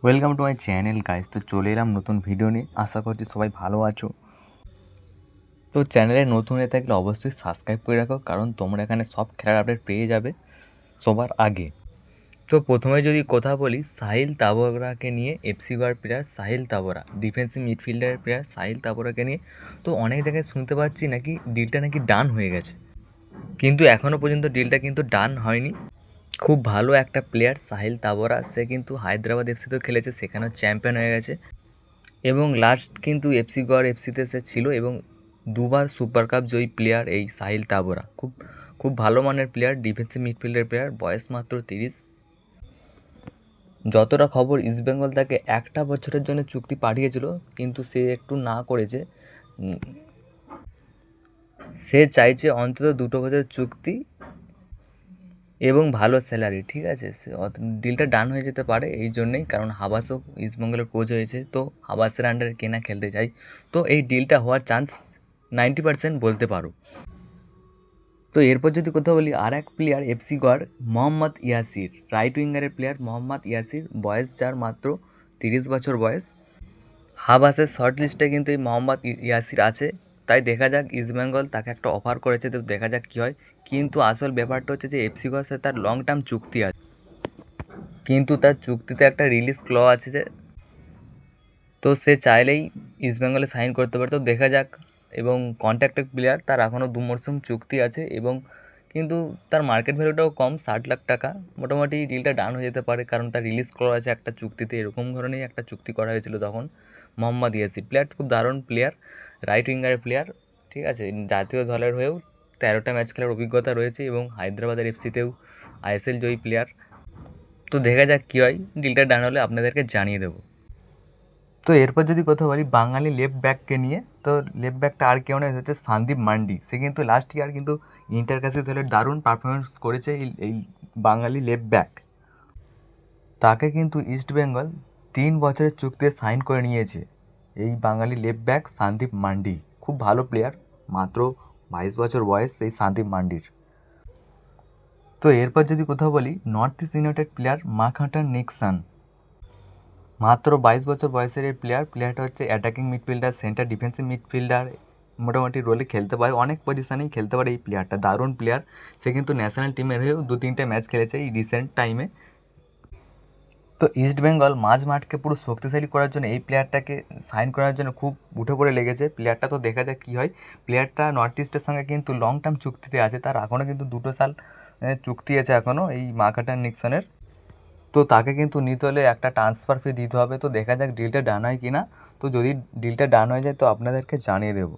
Welcome to my channel guys. তো চলে এলাম নতুন ভিডিও নিয়ে। আশা করছি সবাই ভালো আছো। তো চ্যানেলে নতুন হয়ে থাকলে অবশ্যই সাবস্ক্রাইব করে রাখো, কারণ তোমরা এখানে সব খেলার আপডেট পেয়ে যাবে সবার আগে। তো প্রথমে যদি কথা বলি সাহিল তাবরাকে নিয়ে, এফসি গোয়ার প্লেয়ার সাহিল তাবরা, ডিফেন্সিভ মিডফিল্ডারের প্লেয়ার সাহিল তাবরাকে নিয়ে। তো অনেক জায়গায় শুনতে পাচ্ছি নাকি ডিলটা নাকি ডান হয়ে গেছে, কিন্তু এখনও পর্যন্ত ডিলটা কিন্তু ডান হয়নি। খুব ভালো একটা প্লেয়ার সাহিল তাবরা, সে কিন্তু হায়দ্রাবাদ এফসিতেও খেলেছে, সেখানেও চ্যাম্পিয়ন হয়ে গেছে। এবং লাস্ট কিন্তু এফসি গোয়ার এফসিতে সে ছিল এবং দুবার সুপার কাপ জয়ী প্লেয়ার এই সাহিল তাবরা। খুব খুব ভালো মানের প্লেয়ার, ডিফেন্সিভ মিডফিল্ডের প্লেয়ার, বয়স মাত্র 30। যতটা খবর ইস্টবেঙ্গল তাকে 1 বছরের জন্য চুক্তি পাঠিয়েছিল, কিন্তু সে একটু না করেছে। উম, সে চাইছে অন্তত 2 বছরের চুক্তি এবং ভালো স্যালারি। ঠিক আছে, সে ডিলটা ডান হয়ে যেতে পারে এই জন্যেই, কারণ হাবাসও ইস্টবেঙ্গলের কোচ হয়েছে, তো হাবাসের আন্ডারে কেনা খেলতে চাই। তো এই ডিলটা হওয়ার চান্স 90% বলতে পারো। তো এরপর যদি কথা বলি আর এক প্লেয়ার এফসি গোয়ার, মোহাম্মদ ইয়াসির, রাইট উইঙ্গারের প্লেয়ার মোহাম্মদ ইয়াসির, বয়স যার মাত্র 30 বছর বয়স। হাবাসের শর্ট লিস্টে কিন্তু এই মোহাম্মদ ইয়াসির আছে। তাই দেখা যাক, ইস্টবেঙ্গল তাকে একটা অফার করেছে, তো দেখা যাক কী হয়। কিন্তু আসল ব্যাপারটা হচ্ছে যে এফসি গোয়ার সাথে তার লং টার্ম চুক্তি আছে, কিন্তু তার চুক্তিতে একটা রিলিজ ক্লজ আছে যে, তো সে চাইলেই ইস্টবেঙ্গলে সাইন করতে পারে। তো দেখা যাক। এবং কন্ট্রাক্টেড প্লেয়ার, তার এখনও 2 মরশুম চুক্তি আছে এবং কিন্তু তার মার্কেট ভ্যালুটাও কম, 60 লাখ টাকা। মোটামুটি ডিলটা ডান হয়ে যেতে পারে, কারণ তার রিলিজ ক্লজ আছে একটা চুক্তিতে। এরকম ধরনেরই একটা চুক্তি করা হয়েছিল তখন। মোহাম্মদ ইয়াসির প্লেয়ার খুব দারুণ প্লেয়ার, রাইট উইঙ্গারের প্লেয়ার। ঠিক আছে, জাতীয় দলের হয়েও 13টা ম্যাচ খেলার অভিজ্ঞতা রয়েছে এবং হায়দ্রাবাদের এফসিতেও আইএসএল জয়ী প্লেয়ার। তো দেখা যাক কী হয়, ডিলটা ডান হলে আপনাদেরকে জানিয়ে দেবো। তো এরপর যদি কথা বলি বাঙালি লেফট ব্যাককে নিয়ে, তো লেফট ব্যাকটা আর কেউ নয়, হচ্ছে সন্দীপ মান্ডি। সে কিন্তু লাস্ট ইয়ার কিন্তু ইন্টার কাশি দলের দারুণ পারফরমেন্স করেছে এই বাঙালি লেফট ব্যাক। তাকে কিন্তু ইস্টবেঙ্গল 3 বছরের চুক্তিতে সাইন করে নিয়েছে। এই বাঙালি লেফট ব্যাক সন্দীপ মান্ডি খুব ভালো প্লেয়ার, মাত্র 22 বছর বয়স এই সন্দীপ মান্ডির। তো এরপর যদি কথা বলি নর্থ ইস্ট ইউনাইটেড প্লেয়ার মাকহাটান নিক্সন, মাত্র 22 বছর বয়সের এই প্লেয়ারটা হচ্ছে attacking midfielder, centre defensive midfielder, মোটামুটি রোলে খেলতে পারে, অনেক পজিশনেই খেলতে পারে এই প্লেয়ারটা, দারুণ প্লেয়ার। সে কিন্তু ন্যাশনাল টিমের হয়েও 2-3টে ম্যাচ খেলেছে এই রিসেন্ট টাইমে। তো ইস্টবেঙ্গল মাঠকে পুরো শক্তিশালী করার জন্য এই প্লেয়ারটাকে সাইন করার জন্য খুব উঠে পড়ে লেগেছে প্লেয়ারটা। তো দেখা যাক কী হয়। প্লেয়ারটা নর্থ ইস্টের সঙ্গে কিন্তু লং টার্ম চুক্তিতে আছে, তার এখনও কিন্তু 2 সাল চুক্তি আছে এখনও এই মাকহাটান নিক্সনের। তো তাকে কিন্তু নিতে হলে একটা ট্রান্সফার ফি দিতে হবে। তো দেখা যাক ডিলটা ডান হয় কি না। তো যদি ডিলটা ডান হয়ে যায় তো আপনাদেরকে জানিয়ে দেবো।